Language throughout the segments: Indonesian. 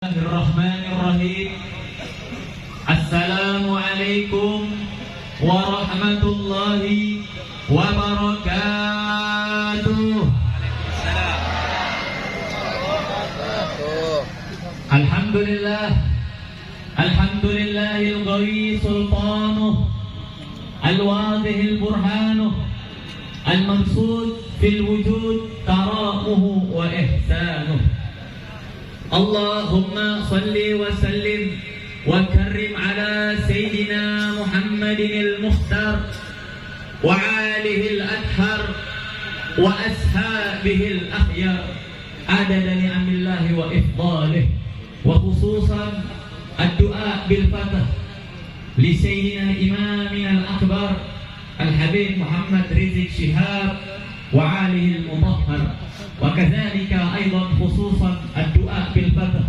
Bismillahirrahmanirrahim. Assalamualaikum warahmatullahi wabarakatuh. Alhamdulillah, alhamdulillahil ghawi sultanuh, al-wadihil burhanuh, al-mabsud fil wujud karamuhu wa ihsanuh. Allahumma salli wa sallim wa karrim ala Sayyidina Muhammadin al-Mukhtar wa alihi al-adhar wa ashabihi al-akhyar adada ni'amillahi wa ifdalih, wa khususan ad-du'a bil-fatah li Sayyidina imamina al-akbar al-habib Muhammad Rizik Shihab wa alihi al-mutahhar, wa kadzalika aidan khususan ad-du'a bil fatah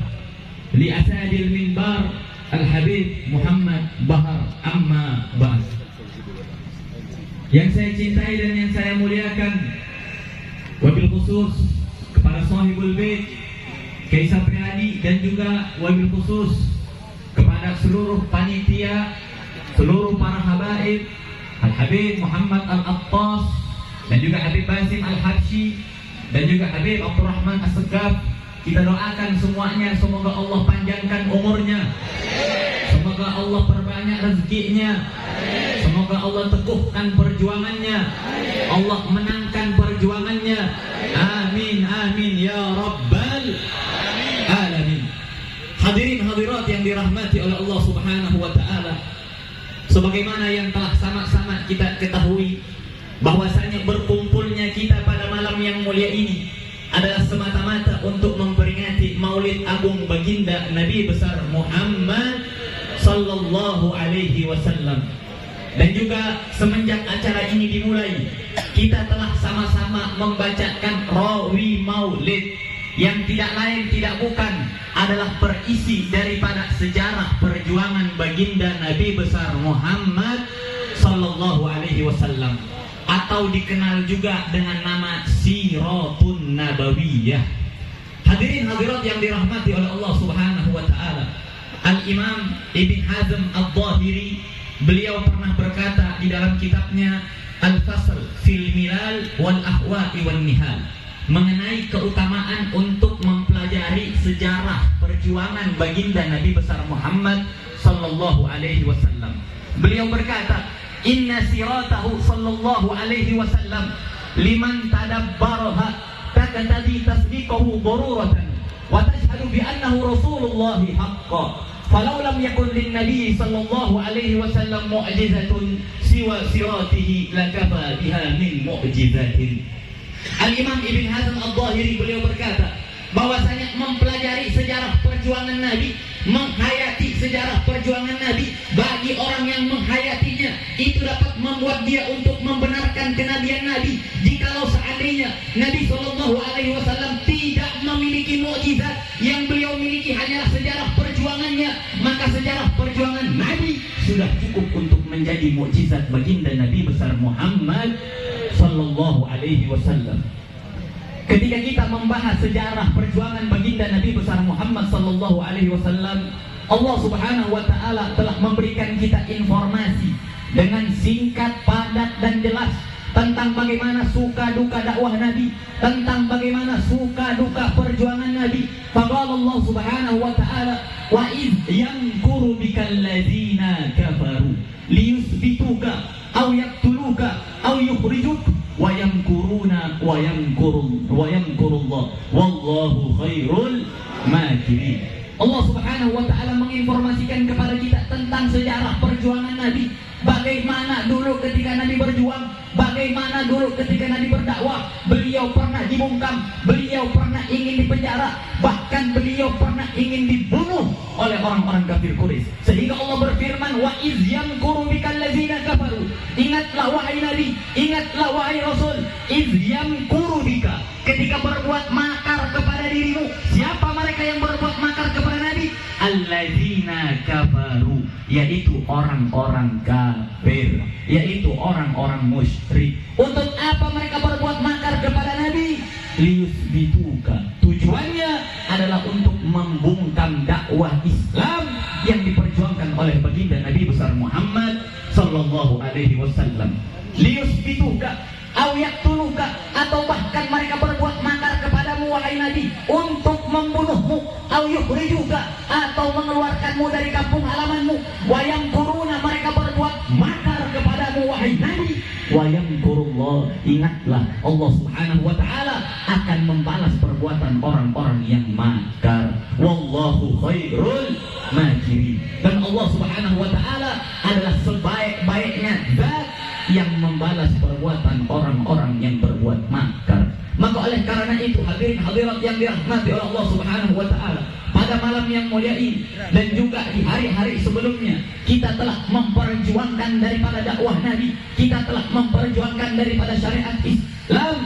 li asadil minbar al-habib Muhammad Bahar, amma ba'd. Yang saya cintai dan yang saya muliakan, wabil khusus kepada sahibul bait Kaisar Priadi, dan juga wabil khusus kepada seluruh panitia, seluruh para habaib al-habib Muhammad al-Attas, dan juga Habib Basim al-Habsyi, dan juga Habib Abdurrahman as-Segaf. Kita doakan semuanya, semoga Allah panjangkan umurnya, semoga Allah perbanyak rezekinya, semoga Allah teguhkan perjuangannya, Allah menangkan perjuangannya. Amin, amin ya rabbal alamin. Hadirin hadirat yang dirahmati oleh Allah subhanahu wa ta'ala, sebagaimana yang telah sama-sama kita ketahui, bahwasanya berkumpulnya kita pada malam yang mulia ini adalah semata-mata untuk memperingati Maulid Agung Baginda Nabi besar Muhammad sallallahu alaihi wasallam. Dan juga semenjak acara ini dimulai, kita telah sama-sama membacakan rawi Maulid yang tidak lain tidak bukan adalah berisi daripada sejarah perjuangan Baginda Nabi besar Muhammad sallallahu alaihi wasallam, atau dikenal juga dengan nama Siratun Nabawiyah. Hadirin hadirat yang dirahmati oleh Allah subhanahu wa ta'ala, Al-Imam Ibn Hazm Al-Zahiri, beliau pernah berkata di dalam kitabnya Al-Fasl fil Milal wal Ahwa'i wal Nihal, mengenai keutamaan untuk mempelajari sejarah perjuangan Baginda Nabi besar Muhammad sallallahu alaihi wasallam. Beliau berkata, inna siratahu sallallahu alaihi wasallam liman tadabbaraha taqtadi tasdiqahu daruratan wa tashhadu bi annahu rasulullahi haqqan, falau lam yakun lin nabi sallallahu alaihi wasallam mu'jizatun siwa siratihi lakafa biha min mu'jizatin. Al-Imam Ibn Hazm Al-Zahiri beliau berkata bahwasanya mempelajari sejarah perjuangan Nabi, menghayati sejarah perjuangan Nabi, bagi orang yang menghayatinya itu dapat membuat dia untuk membenarkan kenabian Nabi. Jikalau seandainya Nabi Shallallahu Alaihi Wasallam tidak memiliki mukjizat, yang beliau miliki hanyalah sejarah perjuangannya, maka sejarah perjuangan Nabi sudah cukup untuk menjadi mukjizat baginda Nabi besar Muhammad Shallallahu Alaihi Wasallam. Ketika kita membahas sejarah perjuangan baginda Nabi besar Muhammad sallallahu alaihi wasallam, Allah subhanahu wa ta'ala telah memberikan kita informasi dengan singkat, padat dan jelas tentang bagaimana suka duka dakwah Nabi, tentang bagaimana suka duka perjuangan Nabi. Faqala Allah subhanahu wa ta'ala, wa idh yamkuru bikal ladzina kafaru liyusbituka aw yaqtuluka aw yukhrijuka wa yamkuruna wa yamkurullah wallahu khairul makirin. Allah subhanahu wa ta'ala menginformasikan kepada kita tentang sejarah perjuangan Nabi, bagaimana dulu ketika Nabi berjuang, bagaimana dulu ketika Nabi berdakwah, beliau pernah dibungkam, beliau pernah ingin dipenjara, bahkan beliau pernah ingin dibunuh oleh orang-orang kafir Quraisy. Sehingga Allah berfirman, wa iz yamkuru bikal ladzina kafaru, ingatlah wahai Nabi, ingatlah wahai Rasul, iz yamkuru bika, ketika berbuat makar kepada dirimu. Siapa mereka yang berbuat makar kepada Nabi? Alladzina kafaru, yaitu orang-orang kafir, yaitu orang-orang musyrik. Untuk apa mereka berbuat makar kepada Nabi? Liyusbituka, tujuannya adalah adalah untuk membungkam dakwah Islam yang diperjuangkan oleh baginda Nabi besar Muhammad sallallahu alaihi wasallam. Liyusbituka aw yaqtuluka, atau bahkan mereka berbuat makar kepadamu wahai Nabi untuk membunuhmu, aw yukhrijuka, atau mengeluarkanmu dari kampung halamanmu. Wa yamkuruna, mereka berbuat makar kepadamu wahai Nabi. Wa yamkurullah, ingatlah Allah Subhanahu wa taala akan membalas perbuatan orang-orang yang makar. Wallahu khairul makirin. Dan Allah Subhanahu wa taala adalah sebaik-baiknya zat yang membalas perbuatan orang-orang yang berbuat makar. Maka oleh karena itu hadirin hadirat yang dirahmati oleh Allah Subhanahu wa taala, pada malam yang mulia ini dan juga di hari-hari sebelumnya, kita telah memperjuangkan daripada dakwah Nabi, kita telah memperjuangkan daripada syariat Islam.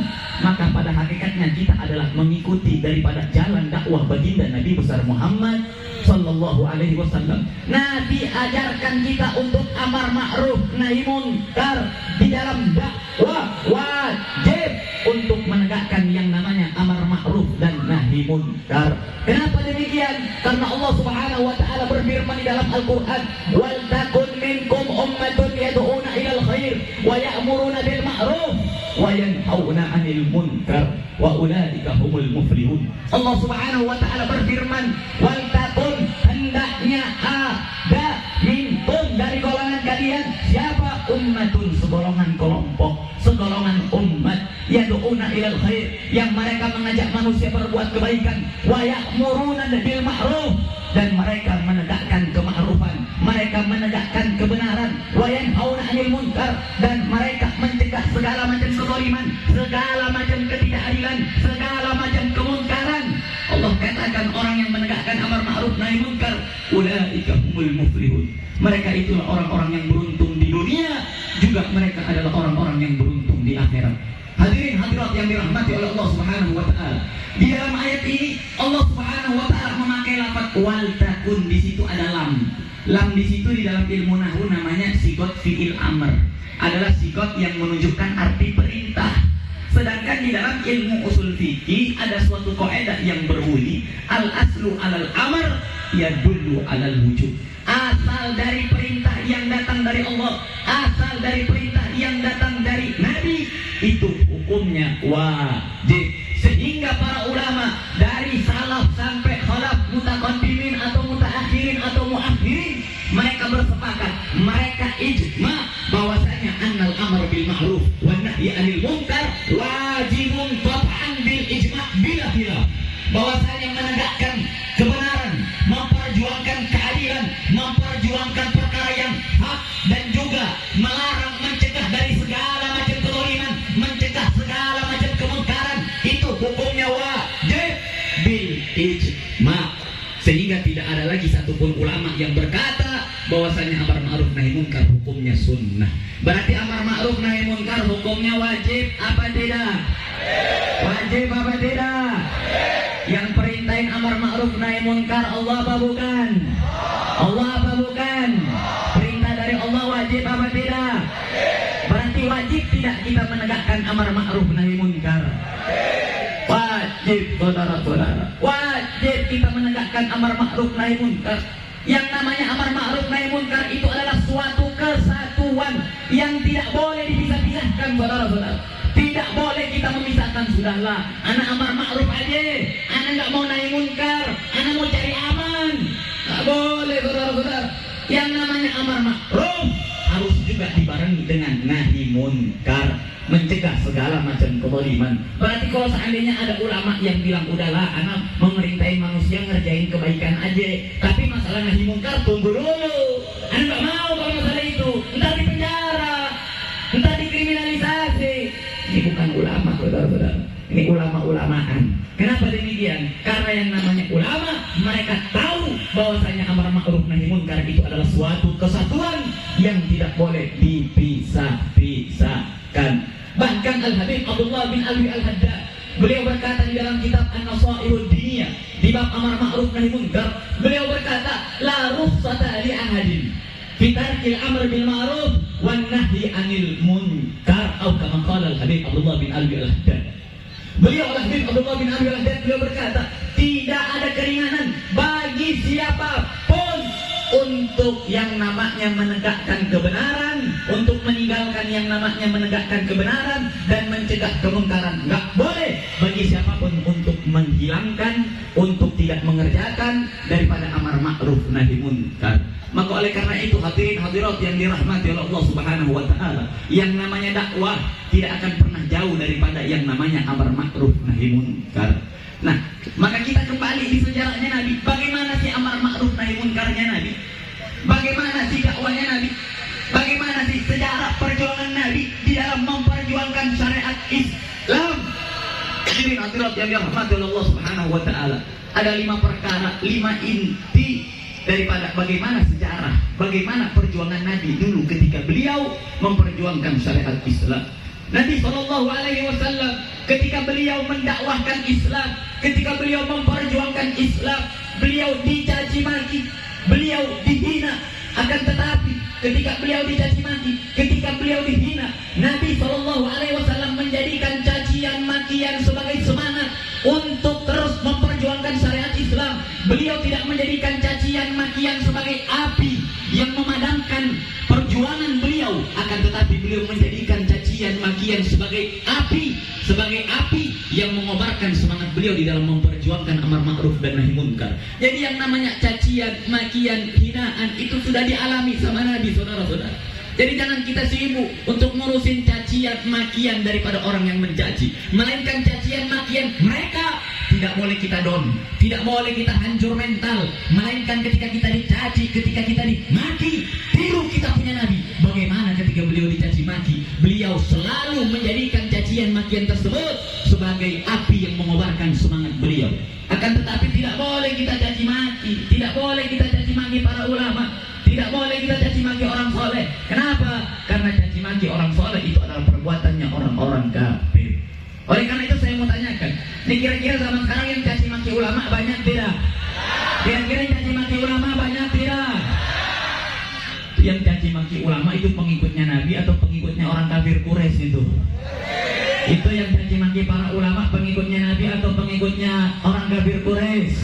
Maka pada hakikatnya kita adalah mengikuti daripada jalan dakwah baginda Nabi besar Muhammad sallallahu alaihi wasallam. Nabi ajarkan kita untuk amar ma'ruf nahi munkar. Di dalam dakwah wajib untuk menegakkan yang namanya amar ma'ruf dan nahi munkar. Kenapa demikian? Karena Allah Subhanahu wa taala berfirman di dalam Al-Qur'an, "Wal takun minkum ummatun yad'una ilal khair wa ya'muruna bil ma'ruf wa yanhauna 'anil munkar wa ulaika humul muflihun." Allah Subhanahu wa taala berfirman, "Wal takun," hendaknya ada minkum, dari golongan kalian, siapa? Ummatun, segolongan kelompok, segolongan umat, yad'una ilal khair, yang mereka mengajak manusia berbuat kebaikan, wa ya'muruna bil ma'ruf, dan mereka menegakkan kema'rufan, mereka menegakkan kebenaran, wa yanhauna 'anil munkar, dan mereka mencegah segala macam kezaliman, segala macam ketidakadilan, segala macam kemungkaran. Allah katakan orang yang menegakkan amar ma'ruf nahi munkar, ulaika humul muflihun. Mereka itulah orang-orang yang beruntung di dunia, juga mereka adalah orang-orang yang beruntung di akhirat. Hadirin hadirat yang dirahmati oleh Allah Subhanahu wa taala. Di dalam ayat ini Allah Subhanahu wa taala memakai lafaz wal takun, di situ ada lam. Lam di situ di dalam ilmu nahwu namanya sigot fi'il amr. Adalah sigot yang menunjukkan arti perintah. Sedangkan di dalam ilmu usul fikih ada suatu kaidah yang berbunyi al aslu alal amr yadullu alal wujub. Asal dari perintah yang datang dari Allah, asal dari perintah yang datang dari Nabi, itu hukumnya wajib. Sehingga para ulama dari salaf sampai khalaf, mutaqaddimin atau mutaakhirin atau muakhirin, mereka bersepakat, mereka ijma bahwasanya annal amr bil ma'ruf wan nahyi 'anil munkar wajibun qat'an bil ijma' bila khilaf. Bahwasanya menegakkan kebenaran, memperjuangkan keadilan, memperjuangkan perkara yang hak, dan juga melarang, mencegah dari segala macam kezaliman, mencegah segala macam kemungkaran, itu hukumnya wajib bil ijma'. Sehingga tidak ada lagi satupun ulama yang berkata bahwasanya amar ma'ruf nahi munkar hukumnya sunnah. Berarti amar ma'ruf nahi munkar hukumnya wajib apa tidak? Wajib apa tidak? Yang perintahin amar ma'ruf nahi munkar Allah apa bukan? Allah apa bukan? Perintah dari Allah wajib apa tidak? Berarti wajib tidak kita menegakkan amar ma'ruf nahi munkar? Wajib, saudara-saudara, wajib kita menegakkan amar ma'ruf nahi munkar. Yang namanya amar ma'ruf nahi munkar itu adalah suatu kesatuan yang tidak boleh dipisah-pisahkan, saudara-saudara. Tidak boleh kita memisahkan. Sudahlah, anak amar ma'ruf aja, anak nggak mau nahi munkar, anak mau cari aman. Nggak boleh, saudara-saudara. Yang namanya amar ma'ruf harus juga dibarengi dengan nahi munkar, mencegah segala macam kezaliman. Berarti kalau seandainya ada ulama yang bilang udahlah anak memerintahin manusia ngerjain kebaikan aja, tapi masalah nahi munkar tunggu dulu, anak nggak mau kalau masalah itu, entar di penjara, entar dikriminalisasi. Ini bukan ulama, saudara-saudara, ini ulama-ulamaan. Kenapa demikian? Karena yang namanya ulama, mereka tahu bahwasanya amar ma'ruf nahi munkar itu adalah suatu kesatuan yang tidak boleh dipisah-pisahkan. Bahkan Al-Habib Abdullah bin Alwi Al-Haddad, beliau berkata di dalam kitab An-Nasaihud Diniyah di bab amar ma'ruf nahi munkar, beliau berkata, la rukhsata li ahadin fi tarkil amr bil ma'ruf wan nahyi 'anil munkar, atau kama qala Al-Habib Abdullah bin Alwi Al-Haddad. Beliau Al-Habib Abdullah bin Alwi Al-Haddad beliau berkata, tidak ada bagi siapapun untuk yang namanya menegakkan kebenaran, untuk meninggalkan yang namanya menegakkan kebenaran dan mencegah kemungkaran. Nggak boleh bagi siapapun untuk menghilangkan, untuk tidak mengerjakan daripada amar ma'ruf nahi munkar. Maka oleh karena itu hadirin hadirat yang dirahmati oleh Allah Subhanahu wa taala, yang namanya dakwah tidak akan pernah jauh daripada yang namanya amar ma'ruf nahi munkar. Nah, maka kita kembali di sejarahnya Nabi. Bagaimana sih amar ma'ruf nahi munkarnya Nabi? Bagaimana sih dakwahnya Nabi? Bagaimana sih sejarah perjuangan Nabi di dalam memperjuangkan syariat Islam? Hadirin hadirat yang dirahmati oleh Allah Subhanahu wa taala. Ada 5 perkara, 5 inti daripada bagaimana sejarah, bagaimana perjuangan Nabi dulu ketika beliau memperjuangkan syariat Islam. Nabi SAW ketika beliau mendakwahkan Islam, ketika beliau memperjuangkan Islam, beliau dicaci maki, beliau dihina. Akan tetapi ketika beliau dicaci maki, ketika beliau dihina, Nabi SAW menjadikan cacian makian sebagai semangat untuk terus memperjuangkan syariat Islam. Beliau tidak menjadikan cacian makian sebagai api yang memadamkan perjuangan beliau, akan tetapi beliau menjadikan cacian makian sebagai api yang mengobarkan semangat beliau di dalam memperjuangkan amar ma'ruf dan nahi munkar. Jadi yang namanya cacian, makian, hinaan itu sudah dialami sama Nabi, saudara-saudara. Jadi jangan kita sibuk untuk ngurusin cacian makian daripada orang yang mencaci, melainkan cacian makian mereka tidak boleh kita down, tidak boleh kita hancur mental, melainkan ketika kita dicaci, ketika kita dimaki, tiru kita punya Nabi. Bagaimana ketika beliau dicaci maki, beliau selalu menjadikan cacian makian tersebut sebagai api yang mengobarkan semangat beliau. Akan tetapi tidak boleh kita caci maki, tidak boleh kita caci maki para ulama, tidak boleh kita caci maki orang soleh. Kenapa? Karena caci maki orang soleh itu adalah perbuatannya orang-orang kafir. Oleh karena itu saya mau tanyakan, ini kira-kira zaman sekarang yang caci maki ulama banyak tidak? Kira-kira yang caci maki ulama banyak tidak? Yang caci maki ulama itu pengikutnya Nabi atau pengikutnya orang kafir Quraisy itu? Itu yang caci maki para ulama pengikutnya Nabi atau pengikutnya orang kafir Quraisy?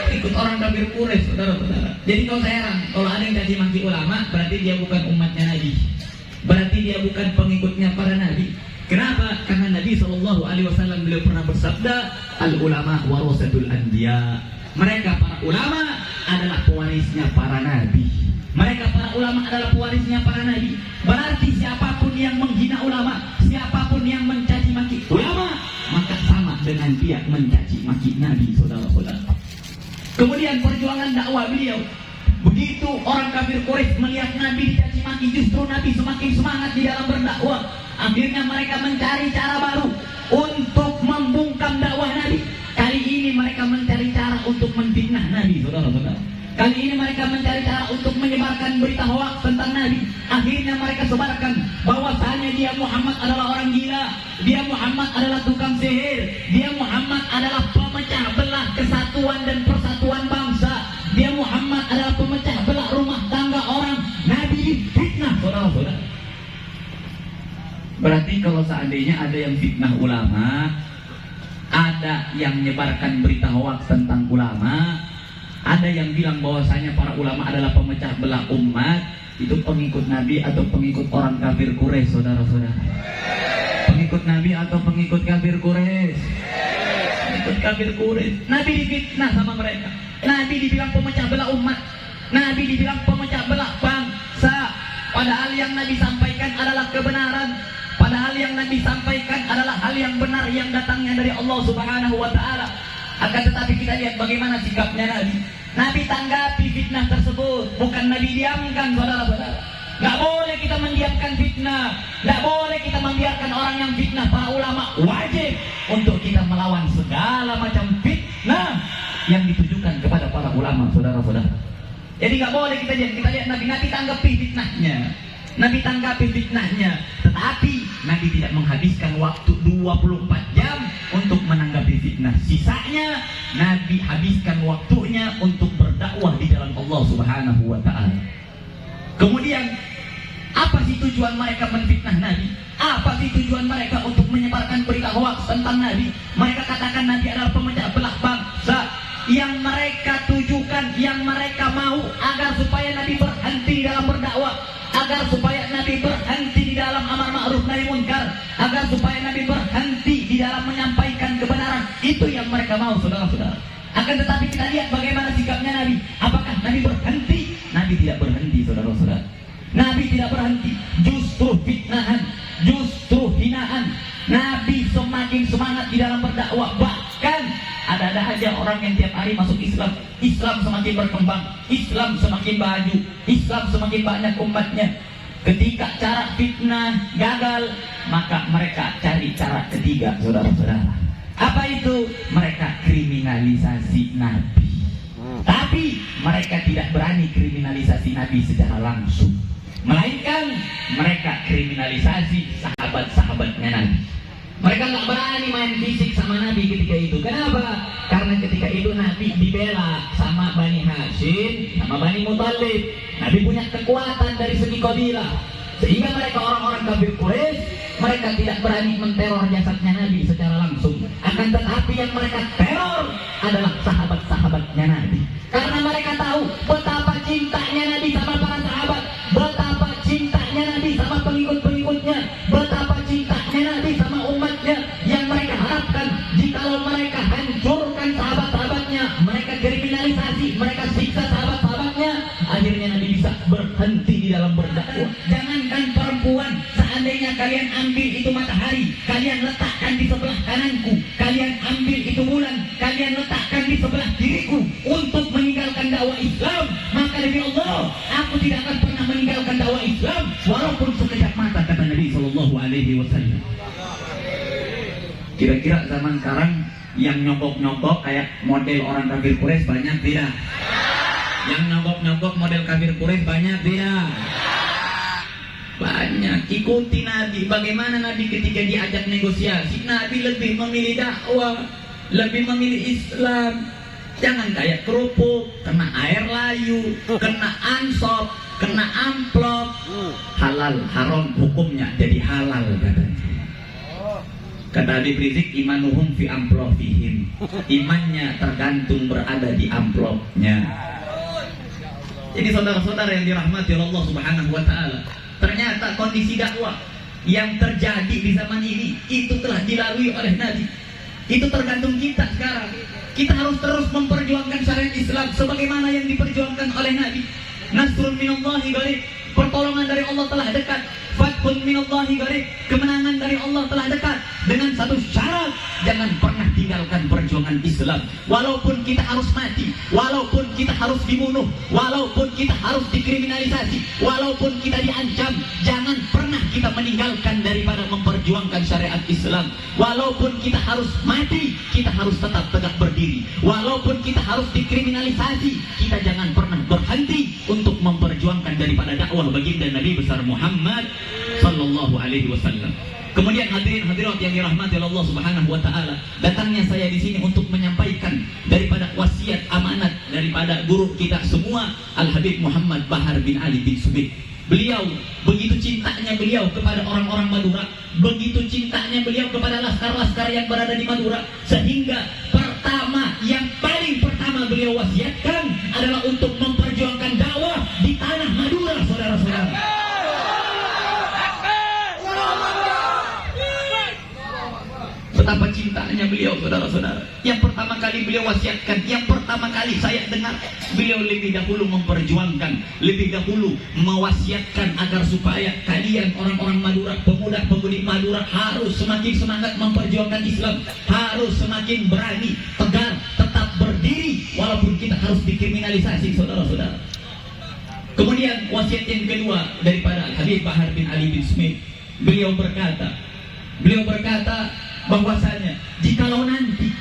Ikut orang kafir Quraisy, saudara-saudara. Jadi kalau saya heran, kalau ada yang caci maki ulama, berarti dia bukan umatnya Nabi, berarti dia bukan pengikutnya para Nabi. Kenapa? Karena Nabi SAW beliau pernah bersabda, al ulama warasatul anbiya. Mereka para ulama adalah pewarisnya para nabi. Mereka para ulama adalah pewarisnya para nabi. Berarti siapapun yang menghina ulama, siapapun yang mencaci maki ulama, maka sama dengan dia mencaci maki Nabi, saudara-saudara. Kemudian perjuangan dakwah beliau, begitu orang kafir Quraisy melihat Nabi dicaci maki, justru Nabi semakin semangat di dalam berdakwah. Akhirnya mereka mencari cara baru untuk membungkam dakwah Nabi. Kali ini mereka mencari cara untuk menfitnah Nabi, saudara-saudara. Kali ini mereka mencari cara untuk menyebarkan berita hoaks tentang Nabi. Akhirnya mereka sebarkan bahwasanya dia Muhammad adalah orang gila, dia Muhammad adalah tukang sihir, dia Muhammad adalah pemecah belah kesatuan dan persatuan bangsa, dia Muhammad adalah pemecah belah rumah tangga orang. Nabi fitnah, saudara-saudara. Berarti kalau seandainya ada yang fitnah ulama, ada yang menyebarkan berita hoaks tentang ulama, ada yang bilang bahwasanya para ulama adalah pemecah belah umat, itu pengikut Nabi atau pengikut orang kafir Quraisy, saudara-saudara? Pengikut Nabi atau pengikut kafir Quraisy? Pengikut kafir Quraisy. Nabi difitnah sama mereka. Nabi dibilang pemecah belah umat, Nabi dibilang pemecah belah bangsa. Padahal yang Nabi sampaikan adalah kebenaran. Padahal yang Nabi sampaikan adalah hal yang benar yang datangnya dari Allah Subhanahu wa taala. Akan tetapi kita lihat bagaimana sikapnya Nabi. Nabi tanggapi fitnah tersebut, bukan Nabi diamkan, saudara-saudara. Gak boleh kita mendiamkan fitnah, gak boleh kita membiarkan orang yang fitnah para ulama. Wajib untuk kita melawan segala macam fitnah yang ditujukan kepada para ulama, saudara-saudara. Jadi gak boleh kita lihat Nabi tanggapi fitnahnya, Nabi tanggapi fitnahnya, tetapi Nabi tidak menghabiskan waktu 24 jam untuk menanggapi fitnah. Sisanya Nabi habiskan waktunya untuk berdakwah di jalan Allah Subhanahu wa taala. Kemudian apa sih tujuan mereka menfitnah Nabi? Apa sih tujuan mereka untuk menyebarkan berita hoaks tentang Nabi? Mereka katakan Nabi adalah pemecah belah bangsa. yang mereka tujukan, yang mereka mau agar supaya Nabi berhenti dalam berdakwah, agar supaya Nabi berhenti di dalam amar ma'ruf nahi munkar, agar supaya Nabi berhenti di dalam menyampaikan kebenaran. Itu yang mereka mau, saudara-saudara. Akan tetapi kita lihat bagaimana sikapnya Nabi. Apakah Nabi berhenti? Nabi tidak berhenti, saudara-saudara. Nabi tidak berhenti, justru fitnahan, justru hinaan. Nabi semakin semangat di dalam berdakwah. Bahkan ada aja orang yang tiap hari masuk Islam. Islam semakin berkembang, Islam semakin maju, Islam semakin banyak umatnya. Ketika cara fitnah gagal, maka mereka cari cara ketiga, saudara-saudara. Apa itu? Mereka kriminalisasi Nabi. Tapi mereka tidak berani kriminalisasi Nabi secara langsung, melainkan mereka kriminalisasi sahabat-sahabatnya Nabi. Mereka nggak berani main fisik sama Nabi ketika itu. Kenapa? Karena ketika itu Nabi dibela sama Bani Hashim, sama Bani Muthalib. Nabi punya kekuatan dari segi kabilah, sehingga mereka orang-orang kafir Quraisy, mereka tidak berani menteror jasadnya Nabi secara langsung. Akan tetapi yang mereka teror adalah sahabat-sahabatnya Nabi. Karena mereka tahu betapa cintanya Nabi sama para sahabat, betapa cintanya Nabi sama pengikut-pengikutnya, betapa cintanya Nabi sama umatnya. Yang mereka harapkan, jikalau mereka hancurkan sahabat-sahabatnya, mereka kriminalisasi, mereka siksa sahabat-sahabatnya, akhirnya Nabi bisa berhenti di dalam berdakwah. Jangankan perempuan, seandainya kalian ambil itu matahari, kalian letakkan di sebelah kananku, kalian ambil itu bulan, kalian letakkan di sebelah kiriku untuk meninggalkan dakwah Islam, maka demi Allah, aku tidak akan pernah meninggalkan dakwah Islam walaupun sekejap mata, kata Nabi Shallallahu Alaihi Wasallam. Kira-kira zaman sekarang yang nyogok-nyogok kayak model orang kafir Quraisy banyak tidak? Yang nyogok-nyogok model kafir Quraisy banyak tidak? Banyak. Ikuti Nabi. Bagaimana Nabi ketika diajak negosiasi, Nabi lebih memilih dakwah, lebih memilih Islam. Jangan kayak kerupuk, kena air layu, kena ansop, kena amplop. Halal, haram hukumnya jadi halal, katanya. Kata Habib Rizik, imanuhum fi amplofihim. Imannya tergantung berada di amplopnya. Jadi saudara-saudara yang dirahmati Allah Subhanahu wa Ta'ala, ternyata kondisi dakwah yang terjadi di zaman ini itu telah dilalui oleh Nabi. Itu tergantung kita sekarang. Kita harus terus memperjuangkan syariat Islam sebagaimana yang diperjuangkan oleh Nabi. Nasrun minallahi qarib, pertolongan dari Allah telah dekat. Fathun minallahi qarib, kemenangan dari Allah telah dekat. Dengan satu syarat, jangan pernah tinggalkan perjuangan Islam. Walaupun kita harus mati, walaupun kita harus dibunuh, walaupun kita harus dikriminalisasi, walaupun kita diancam, jangan pernah kita meninggalkan daripada memperjuangkan syariat Islam. Walaupun kita harus mati, kita harus tetap tegak berdiri. Walaupun kita harus dikriminalisasi, kita jangan pernah berhenti untuk memperjuangkan daripada dakwah baginda Nabi besar Muhammad sallallahu alaihi wasallam. Kemudian hadirin hadirat yang dirahmati Allah Subhanahu wa Ta'ala, datangnya saya di sini untuk menyampaikan daripada wasiat amanat daripada guru kita semua, Al Habib Muhammad Bahar bin Ali bin Subit. Beliau begitu cintanya beliau kepada orang-orang Madura, begitu cintanya beliau kepada laskar-laskar yang berada di Madura, sehingga yang paling pertama beliau wasiatkan adalah untuk memperjuangkan dakwah di tanah Madura, saudara-saudara. Betapa cintanya beliau, saudara-saudara. Yang pertama kali beliau wasiatkan, yang pertama kali saya dengar, beliau lebih dahulu memperjuangkan, lebih dahulu mewasiatkan agar supaya kalian orang-orang Madura, pemuda-pemudi Madura harus semakin semangat memperjuangkan Islam, harus semakin berani, tegar, tetap berdiri walaupun kita harus dikriminalisasi, saudara-saudara. Kemudian wasiat yang kedua daripada Habib Bahar bin Ali bin Smith, beliau berkata bahwasanya jikalau nanti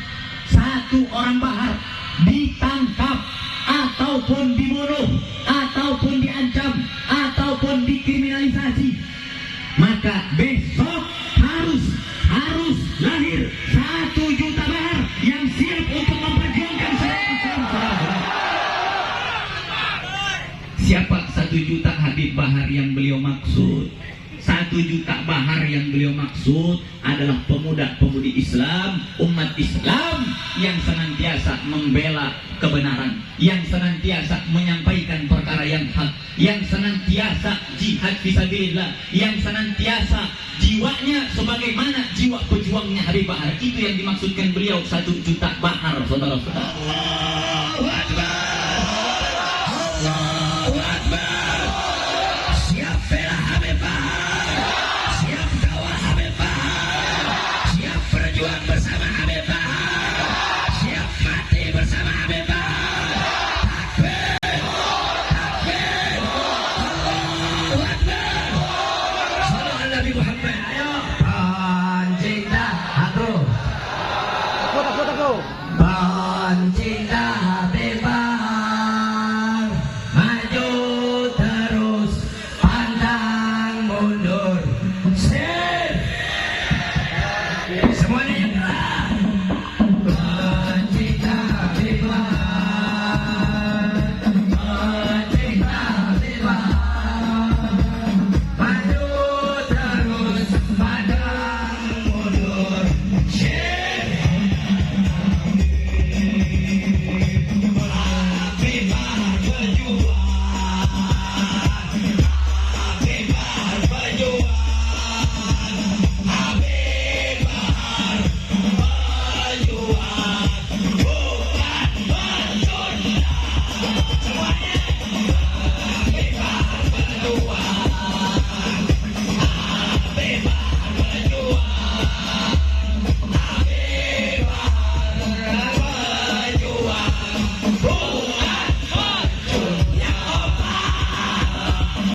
satu orang Bahar ditangkap ataupun dibunuh ataupun diancam ataupun dikriminalisasi, maka besok harus lahir 1 juta Bahar yang siap untuk memperjuangkan syariat Islam. Siapa 1 juta Habib Bahar yang beliau maksud? 1 juta bahar yang beliau maksud adalah pemuda-pemudi Islam, umat Islam yang senantiasa membela kebenaran, yang senantiasa menyampaikan perkara yang hak, yang senantiasa jihad fisabilillah, yang senantiasa jiwanya sebagaimana jiwa pejuangnya Habib Bahar. Itu yang dimaksudkan beliau 1 juta bahar, saudara-saudara.